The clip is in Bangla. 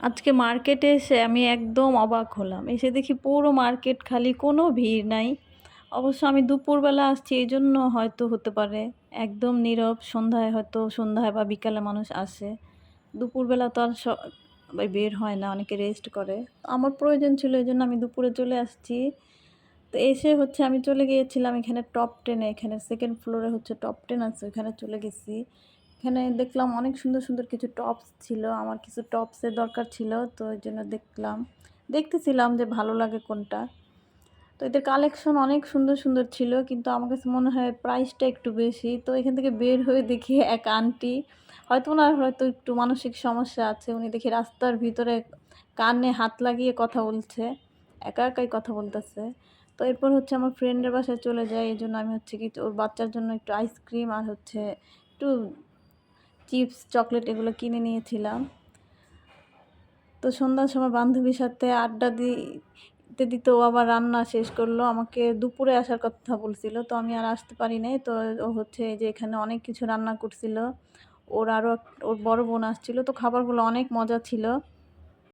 আজকে মার্কেটে এসে আমি একদম অবাক হলাম। এসে দেখি পুরো মার্কেট খালি, কোনো ভিড় নাই। অবশ্য আমি দুপুরবেলা আসছি এজন্য হয়তো হতে পারে। একদম নীরব, সন্ধ্যায় হয়তো সন্ধ্যায় বা বিকালে মানুষ আসে। দুপুরবেলা তো আর সবাই বের হয় না, অনেকে রেস্ট করে। আমার প্রয়োজন ছিল এজন্য আমি দুপুরে চলে আসছি। তো এসে হচ্ছে আমি চলে গিয়েছিলাম এখানে টপ 10 এ, এখানে 2nd ফ্লোরে হচ্ছে টপ 10 আছে, ওখানে চলে গেছি। এখানে দেখলাম অনেক সুন্দর, সুন্দর কিছু টপস ছিল। আমার কিছু টপসের দরকার ছিল। তো এজন্য দেখতেছিলাম যে ভালো লাগে কোনটা। তো এদের কালেকশন অনেক সুন্দর, সুন্দর ছিল। কিন্তু আমার কাছে মনে হয় প্রাইসটা একটু বেশি। তো এখান থেকে বের হয়ে দেখি এক আন্টি, হয়তো উনার হয়তো একটু মানসিক সমস্যা আছে। উনি দেখি রাস্তার ভিতরে কানে হাত লাগিয়ে কথা বলছে। একা একাই কথা বলতেছে। তো এরপর হচ্ছে আমার ফ্রেন্ডের বাসায় চলে যাই। এজন্য আমি হচ্ছে কি ওর বাচ্চার জন্য একটু আইসক্রিম আর হচ্ছে একটু চিপস, চকলেট এগুলো কিনে নিয়েছিলাম। তো সন্ধ্যার সময় বান্ধবীর সাথে আড্ডা দিতে, দিতে ও আবার রান্না শেষ করলো। আমাকে দুপুরে আসার কথা বলছিল। তো আমি আর আসতে পারি নাই। তো ও হচ্ছে এই যে এখানে অনেক কিছু রান্না করছিল। ওর বড় বোন আসছিল। তো খাবারগুলো অনেক মজা ছিল।